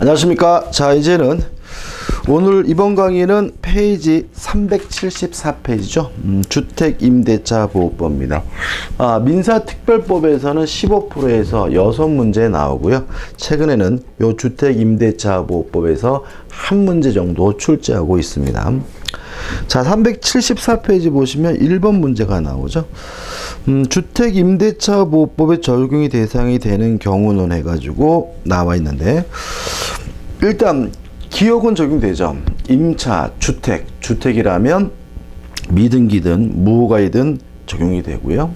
안녕하십니까. 자, 이제는 오늘 이번 강의는 페이지 374페이지죠. 주택임대차보호법입니다. 민사특별법에서는 15%에서 6문제 나오고요. 최근에는 요 주택임대차보호법에서 한 문제 정도 출제하고 있습니다. 자, 374페이지 보시면 1번 문제가 나오죠. 주택임대차보호법에 적용이 대상이 되는 경우는 해가지고 나와 있는데, 일단 기억은 적용되죠. 임차, 주택이라면 미등기든 무허가이든 적용이 되고요.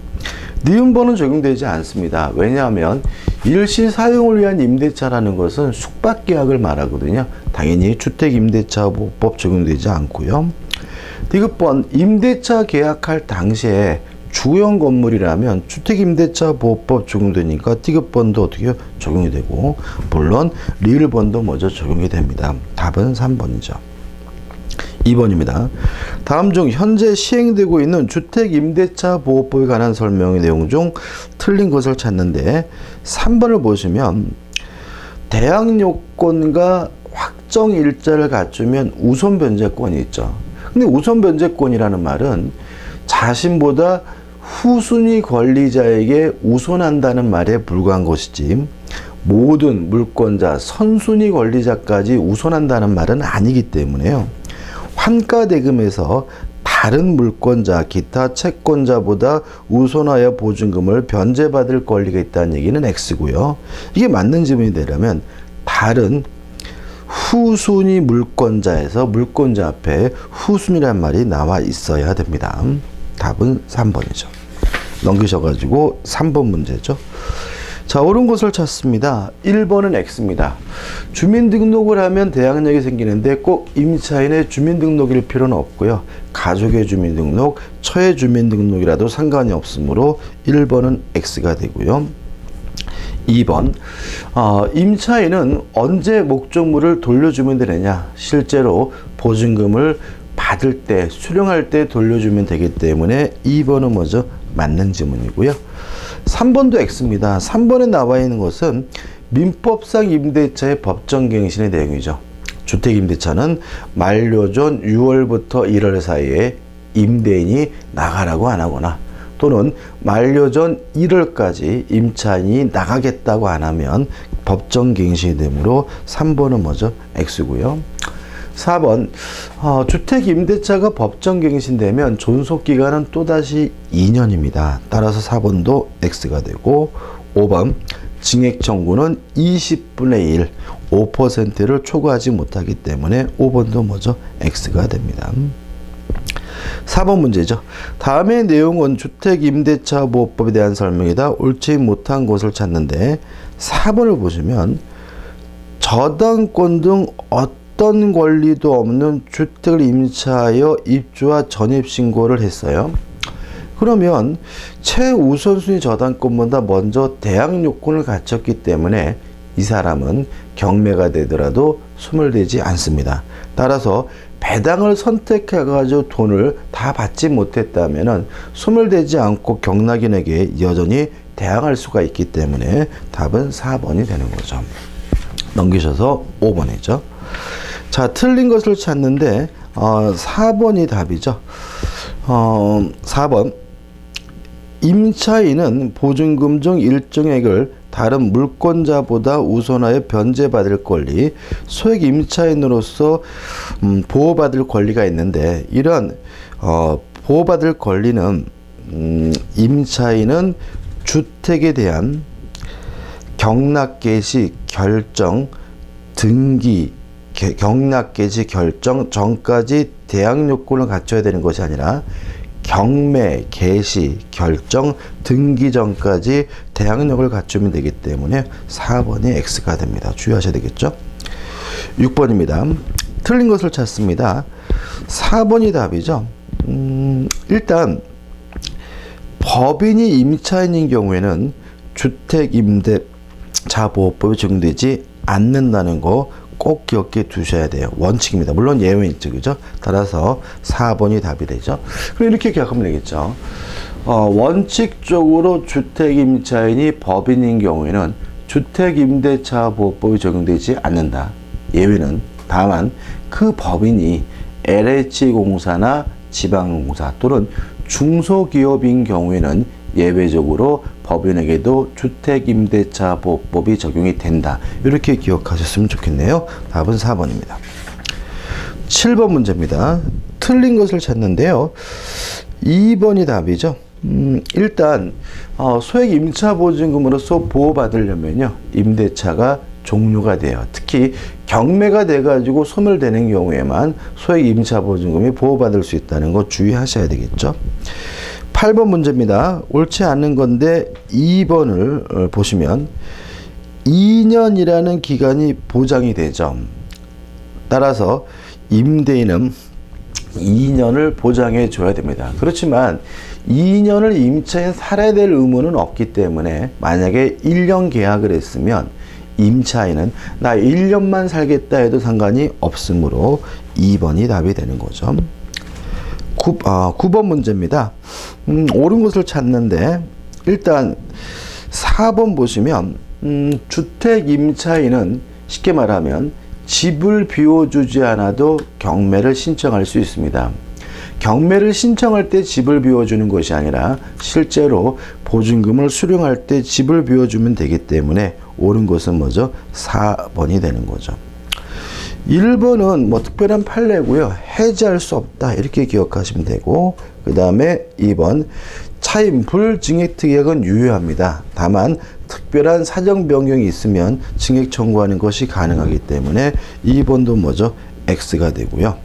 니은번은 적용되지 않습니다. 왜냐하면 일시 사용을 위한 임대차라는 것은 숙박계약을 말하거든요. 당연히 주택임대차보호법 적용되지 않고요. 디귿번, 임대차 계약할 당시에 주형 건물이라면 주택임대차보호법 적용되니까 디귿번도 어떻게 적용이 되고, 물론 리을번도 먼저 적용이 됩니다. 답은 3번이죠. 2번입니다. 다음 중 현재 시행되고 있는 주택임대차보호법에 관한 설명의 내용 중 틀린 것을 찾는데, 3번을 보시면 대항요건과 확정일자를 갖추면 우선변제권이 있죠. 근데 우선변제권이라는 말은 자신보다 후순위 권리자에게 우선한다는 말에 불과한 것이지, 모든 물권자, 선순위 권리자까지 우선한다는 말은 아니기 때문에요. 환가대금에서 다른 물권자, 기타 채권자보다 우선하여 보증금을 변제받을 권리가 있다는 얘기는 X고요. 이게 맞는 지문이 되려면 다른 후순위 물권자에서 물권자 앞에 후순위란 말이 나와 있어야 됩니다. 답은 3번이죠. 넘기셔가지고 3번 문제죠. 자, 옳은 것을 찾습니다. 1번은 X입니다. 주민등록을 하면 대항력이 생기는데 꼭 임차인의 주민등록일 필요는 없고요. 가족의 주민등록, 처의 주민등록이라도 상관이 없으므로 1번은 X가 되고요. 2번, 임차인은 언제 목적물을 돌려주면 되느냐? 실제로 보증금을 받을 때, 수령할 때 돌려주면 되기 때문에 2번은 먼저 맞는 지문이고요. 3번도 X입니다. 3번에 나와 있는 것은 민법상 임대차의 법정갱신의 내용이죠. 주택임대차는 만료 전 6월부터 1월 사이에 임대인이 나가라고 안 하거나, 또는 만료 전 1월까지 임차인이 나가겠다고 안 하면 법정갱신이 되므로 3번은 먼저 X고요. 4번, 주택임대차가 법정갱신되면 존속기간은 또다시 2년입니다. 따라서 4번도 X가 되고, 5번, 증액청구는 20분의 1, 5%를 초과하지 못하기 때문에 5번도 먼저 X가 됩니다. 4번 문제죠. 다음의 내용은 주택임대차보호법에 대한 설명이다. 옳지 못한 것을 찾는데, 4번을 보시면 저당권 등 어떤 권리도 없는 주택을 임차하여 입주와 전입신고를 했어요. 그러면 최우선순위 저당권보다 먼저 대항요건을 갖췄기 때문에 이 사람은 경매가 되더라도 소멸되지 않습니다. 따라서 배당을 선택해가지고 돈을 다 받지 못했다면 소멸되지 않고 경락인에게 여전히 대항할 수가 있기 때문에 답은 4번이 되는 거죠. 넘기셔서 5번이죠. 자, 틀린 것을 찾는데 4번이 답이죠. 4번, 임차인은 보증금 중 일정액을 다른 물권자보다 우선하여 변제받을 권리, 소액 임차인으로서 보호받을 권리가 있는데, 이런 보호받을 권리는 임차인은 주택에 대한 경락개시 결정, 등기, 경락개시 결정 전까지 대항요건을 갖춰야 되는 것이 아니라 경매, 개시, 결정, 등기 전까지 대항력을 갖추면 되기 때문에 4번이 X가 됩니다. 주의하셔야 되겠죠? 6번입니다. 틀린 것을 찾습니다. 4번이 답이죠. 일단 법인이 임차인인 경우에는 주택임대차보호법이 적용되지 않는다는 거 꼭 기억해 두셔야 돼요. 원칙입니다. 물론 예외는 있죠. 그죠? 따라서 4번이 답이 되죠. 그럼 이렇게 기억하면 되겠죠. 원칙적으로 주택임차인이 법인인 경우에는 주택임대차보호법이 적용되지 않는다. 예외는 다만 그 법인이 LH공사나 지방공사 또는 중소기업인 경우에는 예외적으로 법인에게도 주택임대차보호법이 적용이 된다. 이렇게 기억하셨으면 좋겠네요. 답은 4번입니다. 7번 문제입니다. 틀린 것을 찾는데요. 2번이 답이죠. 일단 소액 임차보증금으로서 보호받으려면요, 임대차가 종료가 돼요. 특히 경매가 돼가지고 소멸되는 경우에만 소액 임차보증금이 보호받을 수 있다는 거 주의하셔야 되겠죠. 8번 문제입니다. 옳지 않은 건데 2번을 보시면 2년이라는 기간이 보장이 되죠. 따라서 임대인은 2년을 보장해 줘야 됩니다. 그렇지만 2년을 임차인 살아야 될 의무는 없기 때문에 만약에 1년 계약을 했으면 임차인은 나 1년만 살겠다 해도 상관이 없으므로 2번이 답이 되는 거죠. 9번 문제입니다. 옳은 것을 찾는데 일단 4번 보시면 주택 임차인은 쉽게 말하면 집을 비워주지 않아도 경매를 신청할 수 있습니다. 경매를 신청할 때 집을 비워주는 것이 아니라 실제로 보증금을 수령할 때 집을 비워주면 되기 때문에 옳은 것은 뭐죠? 4번이 되는 거죠. 1번은 뭐 특별한 판례고요. 해지할 수 없다 이렇게 기억하시면 되고, 그 다음에 2번 차임 불증액특약은 유효합니다. 다만 특별한 사정 변경이 있으면 증액 청구하는 것이 가능하기 때문에 2번도 뭐죠? X가 되고요.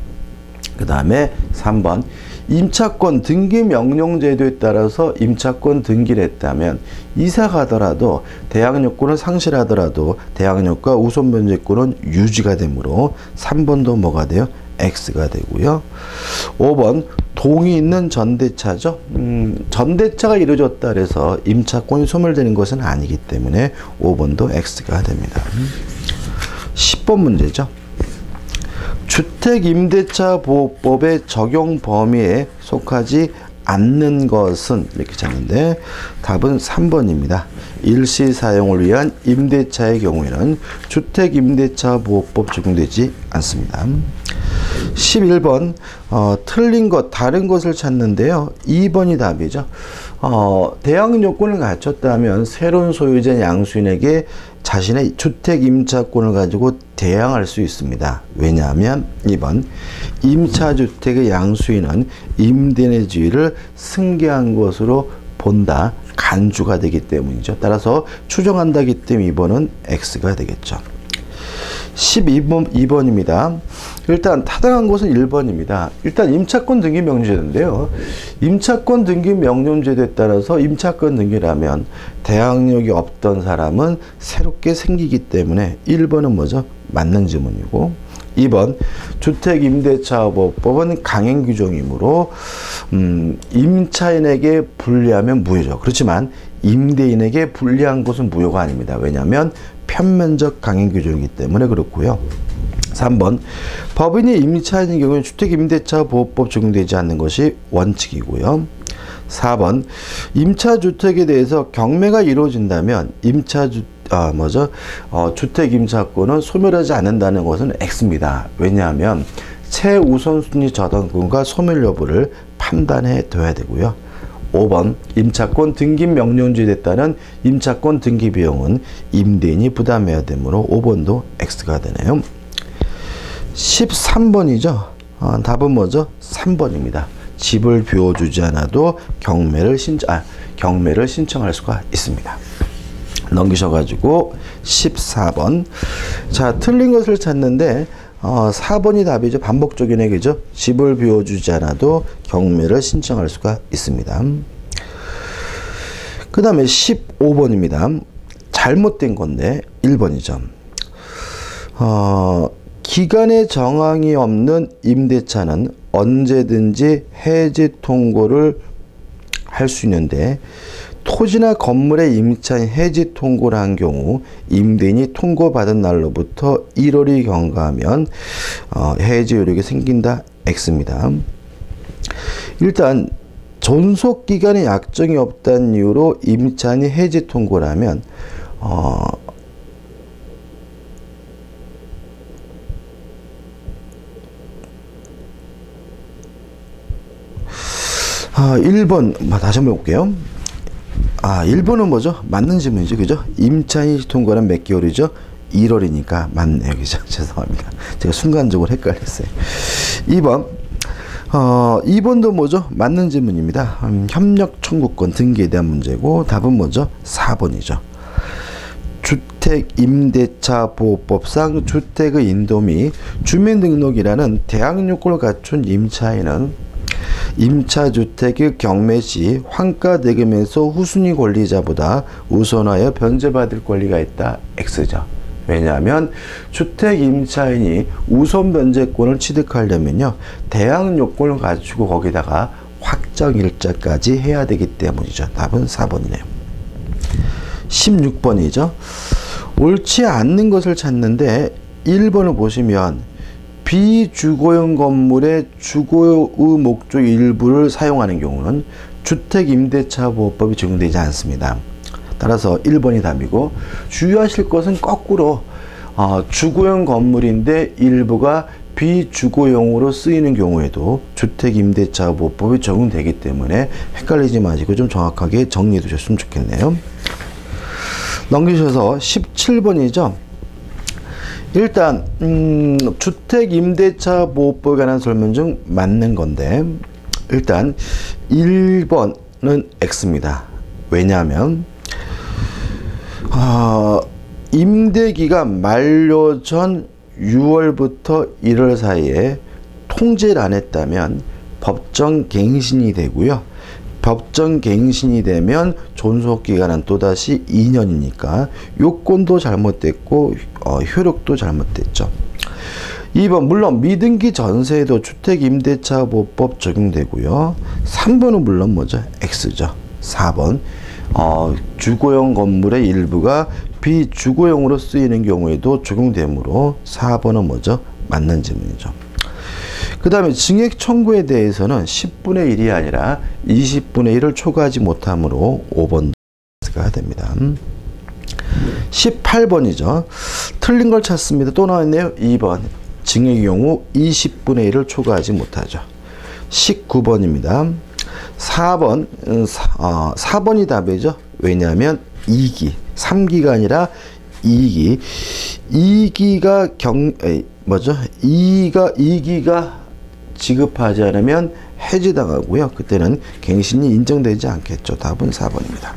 그 다음에 3번 임차권 등기 명령 제도에 따라서 임차권 등기를 했다면 이사 가더라도 대항 요건을 상실하더라도 대항 요건 우선 변제권은 유지가 되므로 3번도 뭐가 돼요? X가 되고요. 5번 동의 있는 전대차죠. 전대차가 이루어졌다 그래서 임차권이 소멸되는 것은 아니기 때문에 5번도 X가 됩니다. 10번 문제죠. 주택임대차보호법의 적용 범위에 속하지 않는 것은 이렇게 찾는데 답은 3번입니다. 일시 사용을 위한 임대차의 경우에는 주택임대차보호법 적용되지 않습니다. 11번 틀린 것, 다른 것을 찾는데요. 2번이 답이죠. 대항 요건을 갖췄다면 새로운 소유자 양수인에게 자신의 주택 임차권을 가지고 대항할 수 있습니다. 왜냐하면 2번 임차주택의 양수인은 임대인의 지위를 승계한 것으로 본다. 간주가 되기 때문이죠. 따라서 추정한다기 때문에 2번은 X가 되겠죠. 2번입니다. 일단 타당한 것은 1번입니다. 일단 임차권 등기 명령제도인데요. 임차권 등기 명령제도에 따라서 임차권 등기라면 대항력이 없던 사람은 새롭게 생기기 때문에 1번은 뭐죠? 맞는 지문이고, 2번 주택임대차보호법은 강행 규정이므로 임차인에게 불리하면 무효죠. 그렇지만 임대인에게 불리한 것은 무효가 아닙니다. 왜냐하면 편면적 강행 규정이기 때문에 그렇고요. 3번 법인이 임차인의 경우에 주택임대차보호법 적용되지 않는 것이 원칙이고요. 4번 임차주택에 대해서 경매가 이루어진다면 주택임차권은 소멸하지 않는다는 것은 X입니다. 왜냐하면 최우선순위 저당권과 소멸 여부를 판단해 둬야 되고요. 5번 임차권 등기 명령제에 따른 임차권 등기 비용은 임대인이 부담해야 되므로 5번도 X가 되네요. 13번이죠. 답은 뭐죠? 3번입니다. 집을 비워주지 않아도 경매를 신청할 수가 있습니다. 넘기셔가지고 14번. 자, 틀린 것을 찾는데 4번이 답이죠. 반복적이네, 그죠? 집을 비워주지 않아도 경매를 신청할 수가 있습니다. 그 다음에 15번입니다. 잘못된 건데 1번이죠. 기간의 정황이 없는 임대차는 언제든지 해지 통고를 할 수 있는데 토지나 건물의 임차인 해지 통고를 한 경우 임대인이 통고받은 날로부터 1월이 경과하면 해지 요력이 생긴다. X입니다. 일단 존속기간의 약정이 없다는 이유로 임차인이 해지 통고를 하면 1번 다시 한번 볼게요. 1번은 뭐죠? 맞는 질문이죠. 그죠? 임차인이 통과는 몇 개월이죠? 1월이니까 맞네요. 그죠? 죄송합니다. 제가 순간적으로 헷갈렸어요. 2번. 2번도 뭐죠? 맞는 질문입니다. 협력 청구권 등기에 대한 문제고, 답은 뭐죠? 4번이죠. 주택임대차보호법상 주택의 인도 및 주민등록이라는 대항 요건을 갖춘 임차인은 임차주택의 경매 시 환가대금에서 후순위 권리자보다 우선하여 변제받을 권리가 있다. X죠. 왜냐하면 주택 임차인이 우선 변제권을 취득하려면요, 대항 요건을 갖추고 거기다가 확정 일자까지 해야 되기 때문이죠. 답은 4번이네요. 16번이죠. 옳지 않는 것을 찾는데 1번을 보시면 비주거용 건물의 주거의 목적 일부를 사용하는 경우는 주택임대차보호법이 적용되지 않습니다. 따라서 1번이 답이고, 주의하실 것은 거꾸로 주거용 건물인데 일부가 비주거용으로 쓰이는 경우에도 주택임대차보호법이 적용되기 때문에 헷갈리지 마시고 좀 정확하게 정리해 두셨으면 좋겠네요. 넘기셔서 17번이죠. 일단 주택임대차보호법에 관한 설명 중 맞는 건데, 일단 1번은 X입니다. 왜냐하면 임대기간 만료 전 6월부터 1월 사이에 통제를 안 했다면 법정 갱신이 되고요. 법정 갱신이 되면 존속기간은 또다시 2년이니까 요건도 잘못됐고 효력도 잘못됐죠. 2번 물론 미등기 전세에도 주택임대차보호법 적용되고요. 3번은 물론 뭐죠? X죠. 4번 주거용 건물의 일부가 비주거용으로 쓰이는 경우에도 적용되므로 4번은 뭐죠? 맞는 질문이죠. 그 다음에 증액 청구에 대해서는 10분의 1이 아니라 20분의 1을 초과하지 못하므로 5번가 됩니다. 18번이죠. 틀린 걸 찾습니다. 또 나왔네요. 2번. 증액의 경우 20분의 1을 초과하지 못하죠. 19번입니다. 4번, 4번이 답이죠. 왜냐하면 2기, 3기가 아니라 2기. 2기가 2기가 지급하지 않으면 해지당하고요. 그때는 갱신이 인정되지 않겠죠. 답은 4번입니다.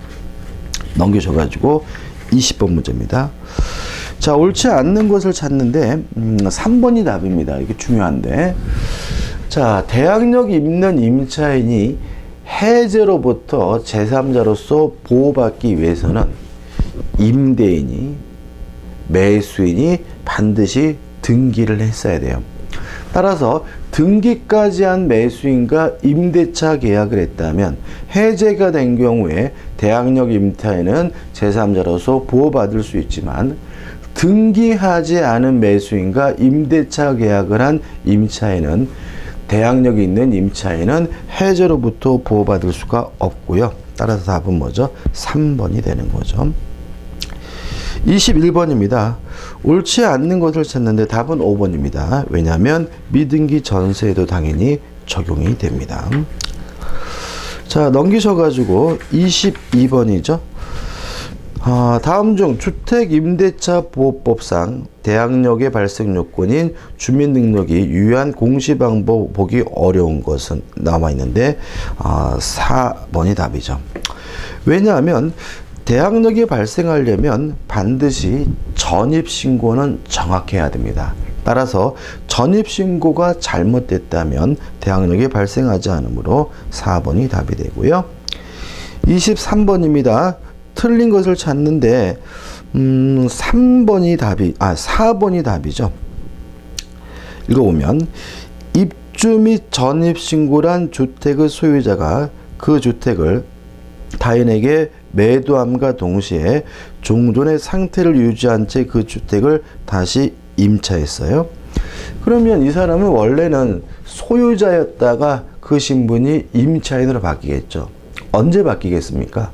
넘기셔가지고 20번 문제입니다. 자, 옳지 않는 것을 찾는데 3번이 답입니다. 이게 중요한데, 자, 대항력 있는 임차인이 해제로부터 제3자로서 보호받기 위해서는 임대인이, 매수인이 반드시 등기를 했어야 돼요. 따라서 등기까지 한 매수인과 임대차 계약을 했다면 해제가 된 경우에 대항력 임차인은 제3자로서 보호받을 수 있지만, 등기하지 않은 매수인과 임대차 계약을 한 임차인은, 대항력이 있는 임차인은 해제로부터 보호받을 수가 없고요. 따라서 답은 뭐죠? 3번이 되는 거죠. 21번입니다. 옳지 않는 것을 찾는데 답은 5번입니다. 왜냐하면 미등기 전세에도 당연히 적용이 됩니다. 자, 넘기셔가지고 22번이죠. 다음 중 주택임대차보호법상 대항력의 발생 요건인 주민등록이 유효한 공시방법 보기 어려운 것은 나와 있는데 4번이 답이죠. 왜냐하면 대항력이 발생하려면 반드시 전입신고는 정확해야 됩니다. 따라서 전입신고가 잘못됐다면 대항력이 발생하지 않으므로 4번이 답이 되고요. 23번입니다. 틀린 것을 찾는데 4번이 답이죠. 읽어보면 입주 및 전입신고란 주택의 소유자가 그 주택을 타인에게 매도함과 동시에 종전의 상태를 유지한 채 그 주택을 다시 임차했어요. 그러면 이 사람은 원래는 소유자였다가 그 신분이 임차인으로 바뀌겠죠. 언제 바뀌겠습니까?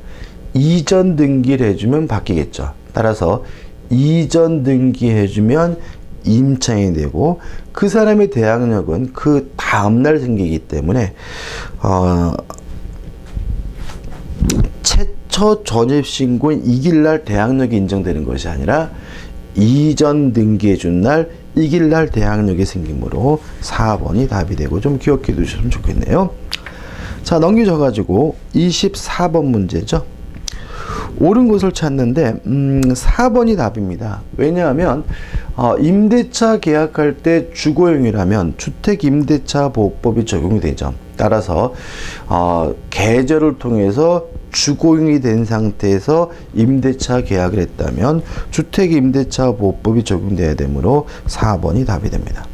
이전 등기를 해주면 바뀌겠죠. 따라서 이전 등기해주면 임차인이 되고, 그 사람의 대항력은 그 다음날 생기기 때문에 최초 전입신고인 이길날 대항력이 인정되는 것이 아니라 이전 등기해준 날 이길날 대항력이 생기므로 4번이 답이 되고 좀 기억해 두셨으면 좋겠네요. 자, 넘기셔가지고 24번 문제죠. 옳은 것을 찾는데 4번이 답입니다. 왜냐하면 임대차 계약할 때 주거용이라면 주택임대차보호법이 적용이 되죠. 따라서 계절을 통해서 주거용이 된 상태에서 임대차 계약을 했다면 주택임대차보호법이 적용돼야 되므로 4번이 답이 됩니다.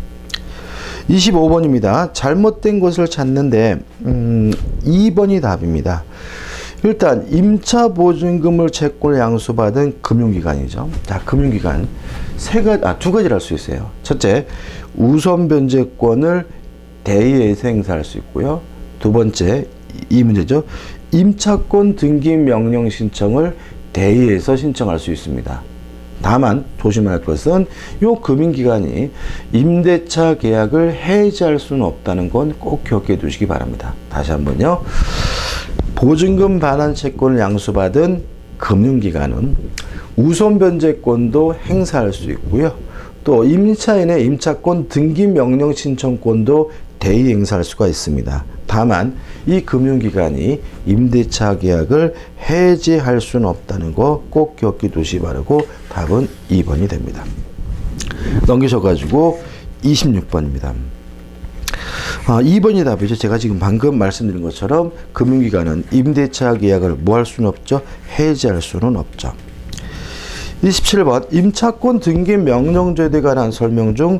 25번입니다. 잘못된 것을 찾는데 2번이 답입니다. 일단 임차보증금을 채권을 양수받은 금융기관이죠. 자, 금융기관 두 가지를 할 수 있어요. 첫째, 우선 변제권을 대의에서 행사할 수 있고요. 두 번째, 이 문제죠. 임차권 등기 명령 신청을 대의에서 신청할 수 있습니다. 다만 조심할 것은 이 금융기관이 임대차 계약을 해지할 수는 없다는 건 꼭 기억해 두시기 바랍니다. 다시 한번요. 보증금 반환 채권을 양수받은 금융기관은 우선 변제권도 행사할 수 있고요. 또 임차인의 임차권 등기 명령 신청권도 대의 행사할 수가 있습니다. 다만 이 금융기관이 임대차 계약을 해지할 수는 없다는 거 꼭 기억해 두시기 바라고 답은 2번이 됩니다. 넘기셔가지고 26번입니다. 2번이 답이죠. 제가 지금 방금 말씀드린 것처럼 금융기관은 임대차 계약을 뭐 할 수는 없죠? 해지할 수는 없죠. 27번 임차권 등기 명령제도에 관한 설명 중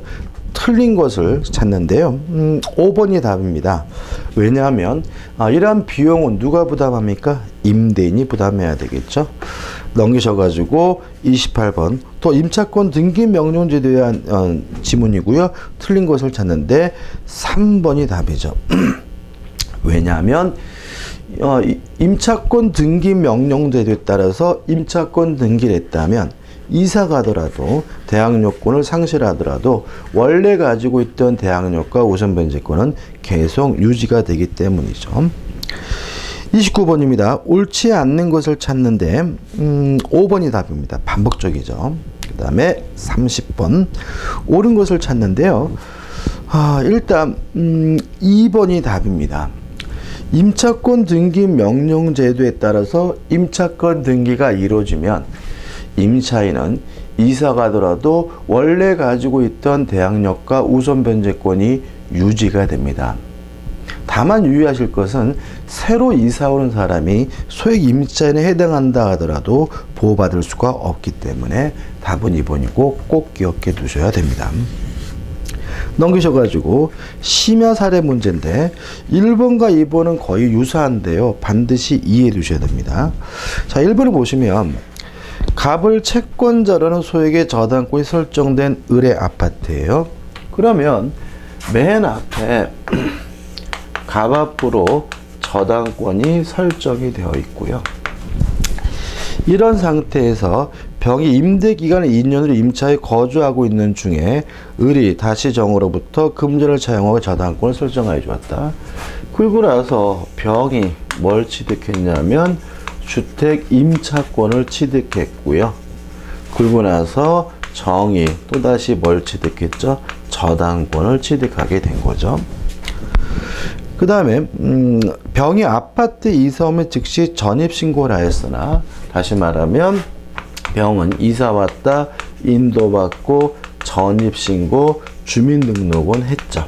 틀린 것을 찾는데요. 5번이 답입니다. 왜냐하면 이러한 비용은 누가 부담합니까? 임대인이 부담해야 되겠죠. 넘기셔가지고 28번 또 임차권 등기 명령제도에 대한 지문이고요. 틀린 것을 찾는데 3번이 답이죠. 왜냐하면 임차권 등기 명령제도에 따라서 임차권 등기를 했다면 이사 가더라도 대항력권을 상실하더라도 원래 가지고 있던 대항력과 우선 변제권은 계속 유지가 되기 때문이죠. 29번입니다. 옳지 않는 것을 찾는데 5번이 답입니다. 반복적이죠. 그 다음에 30번 옳은 것을 찾는데요. 일단 2번이 답입니다. 임차권 등기 명령 제도에 따라서 임차권 등기가 이루어지면 임차인은 이사 가더라도 원래 가지고 있던 대항력과 우선 변제권이 유지가 됩니다. 다만 유의하실 것은 새로 이사 오는 사람이 소액 임차인에 해당한다 하더라도 보호받을 수가 없기 때문에 답은 2번이고 꼭 기억해 두셔야 됩니다. 넘기셔가지고 심야 사례 문제인데 1번과 2번은 거의 유사한데요. 반드시 이해해 두셔야 됩니다. 자, 1번을 보시면 갑을 채권자라는 소액의 저당권이 설정된 을의 아파트예요. 그러면 맨 앞에 갑 앞으로 저당권이 설정이 되어 있고요. 이런 상태에서 병이 임대기간을 2년으로 임차에 거주하고 있는 중에 을이 다시 정으로부터 금전을 차용하고 저당권을 설정하여 주었다. 그리고 나서 병이 뭘 취득했냐면 주택 임차권을 취득했고요. 그리고 나서 정이 또다시 뭘 취득했죠? 저당권을 취득하게 된 거죠. 그 다음에 병이 아파트 이사 오면 즉시 전입신고를 하였으나 다시 말하면 병은 이사 왔다 인도받고 전입신고 주민등록은 했죠.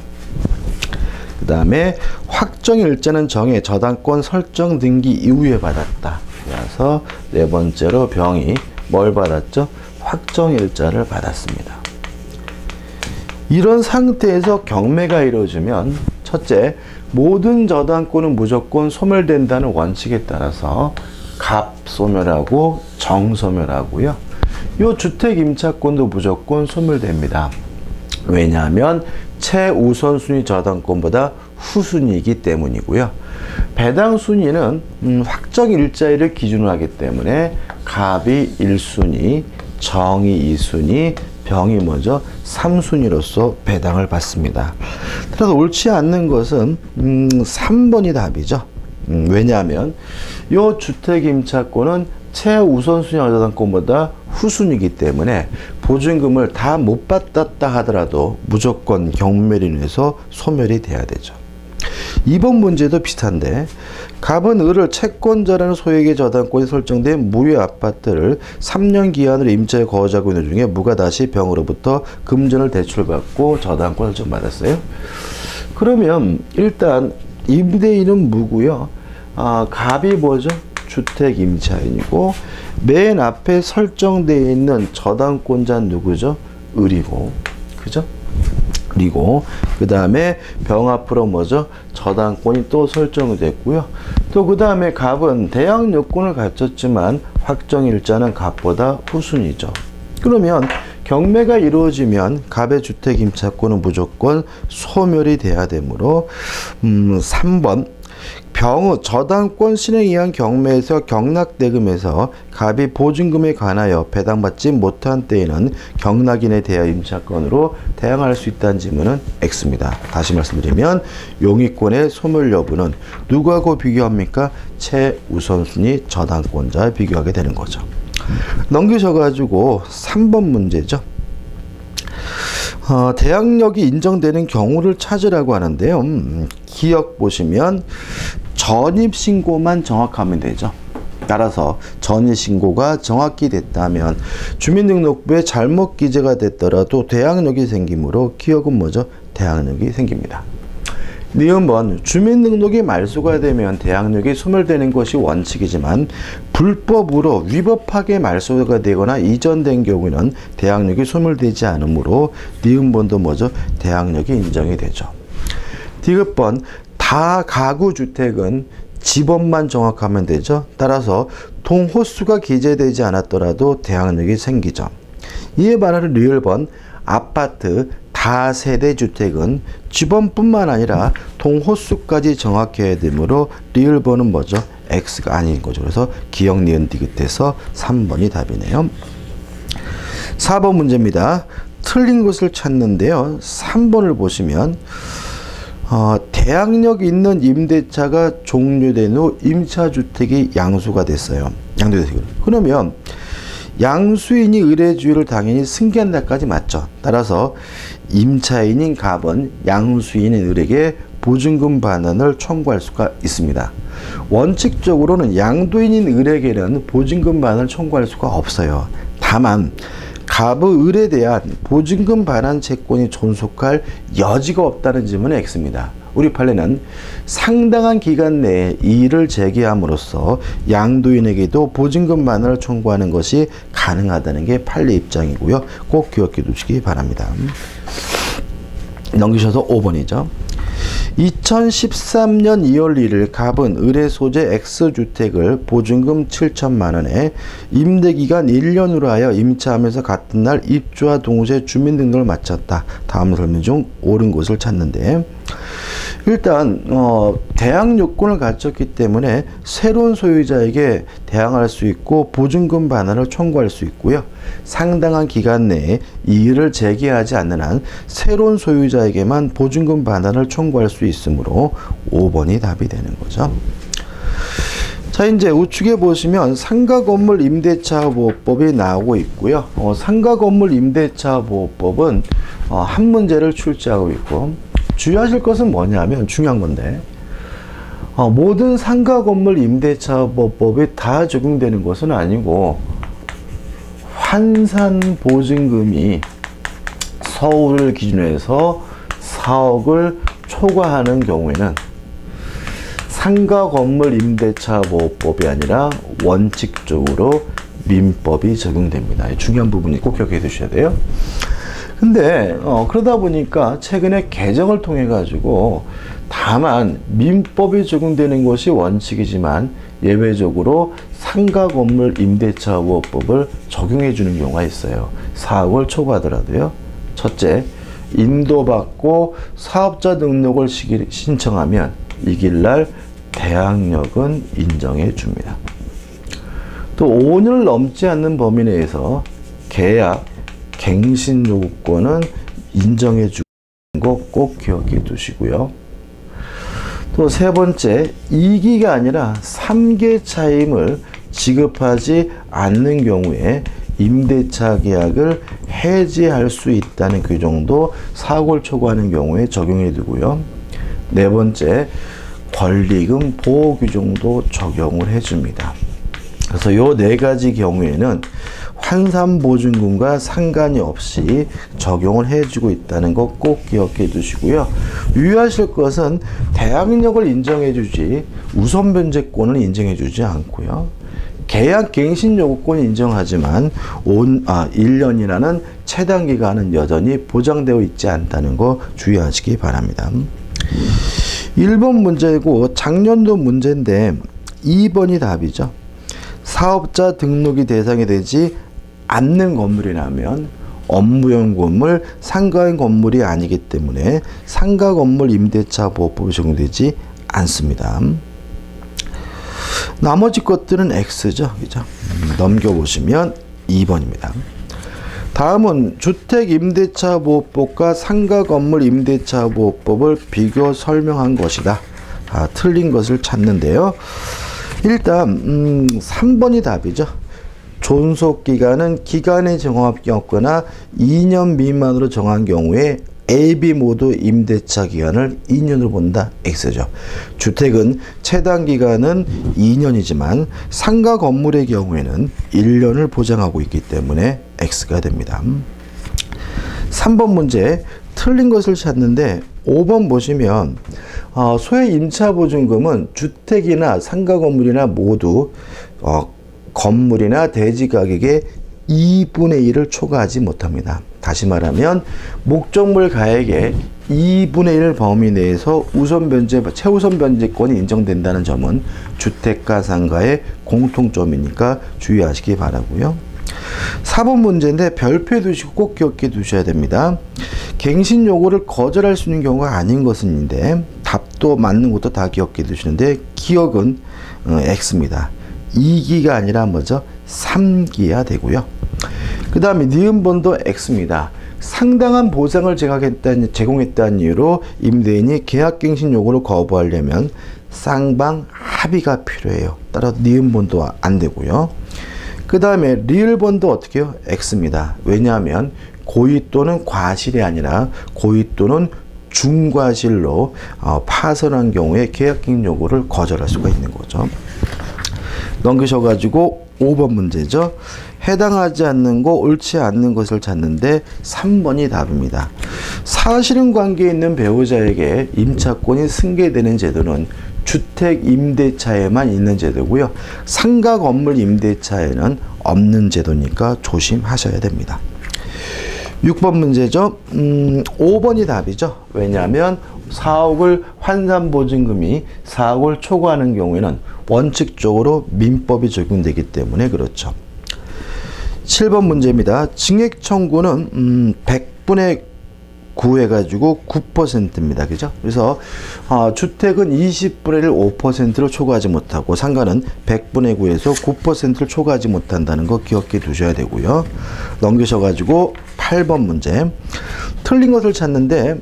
그 다음에 확정일자는 정의 저당권 설정 등기 이후에 받았다. 그래서 네 번째로 병이 뭘 받았죠? 확정일자를 받았습니다. 이런 상태에서 경매가 이루어지면 첫째, 모든 저당권은 무조건 소멸된다는 원칙에 따라서 갑 소멸하고 정 소멸하고요. 이 주택 임차권도 무조건 소멸됩니다. 왜냐하면 최우선순위 저당권보다 후순위이기 때문이고요. 배당 순위는 확정 일자일을 기준으로 하기 때문에 갑이 1순위, 정이 2순위, 병이 먼저 3순위로서 배당을 받습니다. 그래서 옳지 않는 것은 3번이 답이죠. 왜냐하면 이 주택임차권은 최우선순위 저당권보다 후순위이기 때문에 보증금을 다 못 받았다 하더라도 무조건 경매로 인해서 소멸이 돼야 되죠. 이번 문제도 비슷한데 갑은 을을 채권자라는 소액의 저당권이 설정된 무효 아파트를 3년 기한으로 임차에 거주하고 있는 중에 무가 다시 병으로부터 금전을 대출받고 저당권을 설정받았어요. 그러면 일단 임대인은 무고요. 갑이 뭐죠? 주택임차인이고 맨 앞에 설정되어 있는 저당권자는 누구죠? 을이고, 그죠? 그리고 그 다음에 병 앞으로 뭐죠? 저당권이 또 설정이 됐고요. 또 그 다음에 갑은 대항 요건을 갖췄지만 확정일자는 갑보다 후순위죠. 그러면 경매가 이루어지면 갑의 주택임차권은 무조건 소멸이 돼야 되므로 3번 병의 저당권 실행에 의한 경매에서 경락대금에서 갑이 보증금에 관하여 배당받지 못한 때에는 경락인에 대하여 임차권으로 대항할 수 있다는 질문은 X입니다. 다시 말씀드리면 용의권의 소멸 여부는 누구하고 비교합니까? 최우선순위 저당권자와 비교하게 되는 거죠. 넘기셔가지고 3번 문제죠. 대항력이 인정되는 경우를 찾으라고 하는데요. 기억 보시면 전입신고만 정확하면 되죠. 따라서 전입신고가 정확히 됐다면 주민등록부에 잘못 기재가 됐더라도 대항력이 생기므로 기억은 뭐죠? 대항력이 생깁니다. 니은번 주민등록이 말소가 되면 대항력이 소멸되는 것이 원칙이지만 불법으로 위법하게 말소가 되거나 이전된 경우에는 대항력이 소멸되지 않으므로 니은번도 뭐죠? 대항력이 인정이 되죠. 디귿번 다가구주택은 지번만 정확하면 되죠. 따라서 동호수가 기재되지 않았더라도 대항력이 생기죠. 이에 반하는 리을번 아파트 다세대주택은 지번뿐만 아니라 동호수까지 정확해야 되므로 리을번은 뭐죠? X가 아닌 거죠. 그래서 기역, 니은, 디귿해서 3번이 답이네요. 4번 문제입니다. 틀린 것을 찾는데요. 3번을 보시면 대항력 있는 임대차가 종료된 후 임차주택이 양수가 됐어요. 그러면 양수인이 의뢰주의를 당연히 승계한다까지 맞죠. 따라서 임차인인 갑은 양수인인 을에게 보증금 반환을 청구할 수가 있습니다. 원칙적으로는 양도인인 을에게는 보증금 반환을 청구할 수가 없어요. 다만 갑의 을에 대한 보증금 반환 채권이 존속할 여지가 없다는 질문은 X입니다. 우리 판례는 상당한 기간 내에 이의를 제기함으로써 양도인에게도 보증금 반환을 청구하는 것이 가능하다는 게 판례 입장이고요. 꼭 기억해 두시기 바랍니다. 넘기셔서 5번이죠. 2013년 2월 1일 갑은 을의 소재 X주택을 보증금 7천만 원에 임대기간 1년으로 하여 임차하면서 같은 날 입주와 동시에 주민등록을 마쳤다. 다음 설명 중 옳은 것을 찾는데 일단 대항 요건을 갖췄기 때문에 새로운 소유자에게 대항할 수 있고 보증금 반환을 청구할 수 있고요. 상당한 기간 내에 이의를 제기하지 않는 한 새로운 소유자에게만 보증금 반환을 청구할 수 있으므로 5번이 답이 되는 거죠. 자, 이제 우측에 보시면 상가건물 임대차 보호법이 나오고 있고요. 상가건물 임대차 보호법은 한 문제를 출제하고 있고 주의하실 것은 뭐냐면 중요한 건데 모든 상가건물 임대차 보호법이 다 적용되는 것은 아니고 환산보증금이 서울을 기준으로 해서 4억을 초과하는 경우에는 상가건물 임대차 보호법이 아니라 원칙적으로 민법이 적용됩니다. 중요한 부분이 꼭 기억해 두셔야 돼요. 근데 그러다 보니까 최근에 개정을 통해 가지고 다만 민법이 적용되는 것이 원칙이지만 예외적으로 상가건물 임대차 보호법을 적용해 주는 경우가 있어요. 4억을 초과하더라도요. 첫째, 인도받고 사업자 등록을 신청하면 이길날 대항력은 인정해 줍니다. 또 5년을 넘지 않는 범위 내에서 계약, 갱신 요구권은 인정해 주는 거 꼭 기억해 두시고요. 또 세 번째, 2기가 아니라 3개 차임을 지급하지 않는 경우에 임대차 계약을 해지할 수 있다는 규정도 사고를 초과하는 경우에 적용해 두고요. 네 번째, 권리금 보호 규정도 적용을 해줍니다. 그래서 요 네 가지 경우에는 환산보증금과 상관이 없이 적용을 해주고 있다는 거 꼭 기억해 두시고요. 유의하실 것은 대항력을 인정해 주지 우선변제권을 인정해 주지 않고요. 계약갱신요구권을 인정하지만 1년이라는 최단기간은 여전히 보장되어 있지 않다는 거 주의하시기 바랍니다. 1번 문제고 작년도 문제인데 2번이 답이죠. 사업자 등록이 대상이 되지 않는 건물이라면 업무용 건물, 상가용 건물이 아니기 때문에 상가 건물 임대차 보호법이 적용되지 않습니다. 나머지 것들은 X죠. 그죠? 넘겨보시면 2번입니다. 다음은 주택임대차보호법과 상가건물임대차보호법을 비교 설명한 것이다. 틀린 것을 찾는데요. 일단 3번이 답이죠. 존속기간은 기간의 정합이 없거나 2년 미만으로 정한 경우에 A, B 모두 임대차 기간을 2년으로 본다. X죠. 주택은 최단기간은 2년이지만 상가 건물의 경우에는 1년을 보장하고 있기 때문에 X가 됩니다. 3번 문제 틀린 것을 찾는데 5번 보시면 소액 임차보증금은 주택이나 상가 건물이나 모두 건물이나 대지 가격의 2분의 1을 초과하지 못합니다. 다시 말하면 목적물 가액의 2분의 1 범위 내에서 최우선 변제권이 인정된다는 점은 주택과 상가의 공통점이니까 주의하시기 바라고요. 4번 문제인데 별표해 두시고 꼭 기억해 두셔야 됩니다. 갱신 요구를 거절할 수 있는 경우가 아닌 것인데 답도 맞는 것도 다 기억해 두시는데 기억은 X입니다. 2기가 아니라 뭐죠? 3기야 되고요. 그 다음에 니은번도 X입니다. 상당한 보상을 제공했다는 이유로 임대인이 계약갱신 요구를 거부하려면 쌍방 합의가 필요해요. 따라서 니은번도 안 되고요. 그 다음에 리을번도 어떻게 해요? X입니다. 왜냐하면 고의 또는 과실이 아니라 고의 또는 중과실로 파손한 경우에 계약갱신 요구를 거절할 수가 있는 거죠. 넘기셔가지고 5번 문제죠. 해당하지 않는 거, 옳지 않는 것을 찾는데 3번이 답입니다. 사실혼 관계에 있는 배우자에게 임차권이 승계되는 제도는 주택 임대차에만 있는 제도고요. 상가 건물 임대차에는 없는 제도니까 조심하셔야 됩니다. 6번 문제죠. 5번이 답이죠. 왜냐하면 4억을 환산보증금이 4억을 초과하는 경우에는 원칙적으로 민법이 적용되기 때문에 그렇죠. 7번 문제입니다. 증액 청구는 100분의 9 해가지고 9%입니다. 그죠? 그래서 주택은 20분의 1 5%를 초과하지 못하고 상가는 100분의 9에서 9%를 초과하지 못한다는 거 기억해 두셔야 되고요. 넘기셔가지고 8번 문제 틀린 것을 찾는데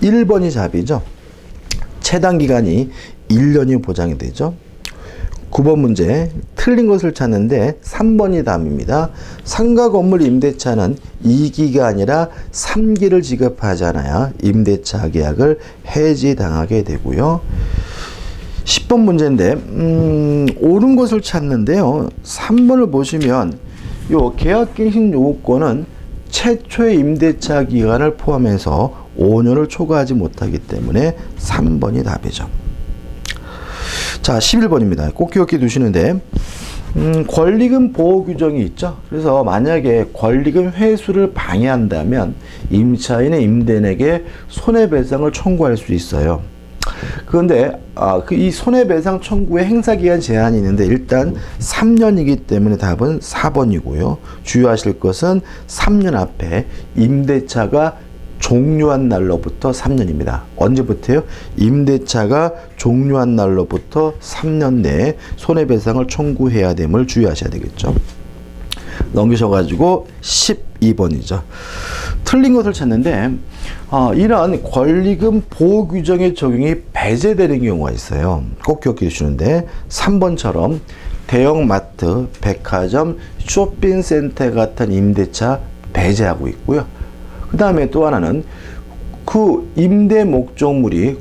1번이 답이죠. 최단기간이 1년이 보장이 되죠. 9번 문제 틀린 것을 찾는데 3번이 답입니다. 상가 건물 임대차는 2기가 아니라 3기를 지급하잖아요. 임대차 계약을 해지당하게 되고요. 10번 문제인데 옳은 것을 찾는데요. 3번을 보시면 요 계약갱신 요구권은 최초의 임대차 기간을 포함해서 5년을 초과하지 못하기 때문에 3번이 답이죠. 자, 11번입니다. 꼭 기억해 두시는데 권리금 보호 규정이 있죠. 그래서 만약에 권리금 회수를 방해한다면 임차인의 임대인에게 손해배상을 청구할 수 있어요. 그런데 이 손해배상 청구의 행사기간 제한이 있는데 일단 3년이기 때문에 답은 4번이고요. 주의하실 것은 3년 앞에 임대차가 종료한 날로부터 3년입니다. 언제부터요? 임대차가 종료한 날로부터 3년 내에 손해배상을 청구해야 됨을 주의하셔야 되겠죠. 넘기셔가지고 2번이죠. 틀린 것을 찾는데 이러한 권리금 보호 규정의 적용이 배제되는 경우가 있어요. 꼭 기억해 주시는데 3번처럼 대형마트, 백화점, 쇼핑센터 같은 임대차 배제하고 있고요. 그 다음에 또 하나는 그 임대 목적물이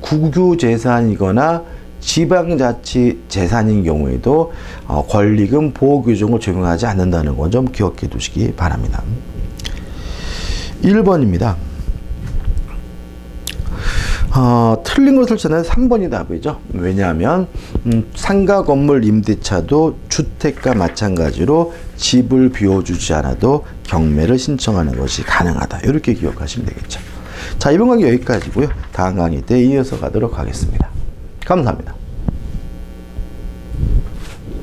국유재산이거나 지방자치 재산인 경우에도 권리금 보호 규정을 적용하지 않는다는 건 좀 기억해 두시기 바랍니다. 1번입니다. 틀린 것을 찾는 3번이 답이죠. 왜냐하면 상가 건물 임대차도 주택과 마찬가지로 집을 비워주지 않아도 경매를 신청하는 것이 가능하다. 이렇게 기억하시면 되겠죠. 자, 이번 강의 여기까지고요. 다음 강의 때 이어서 가도록 하겠습니다. 감사합니다.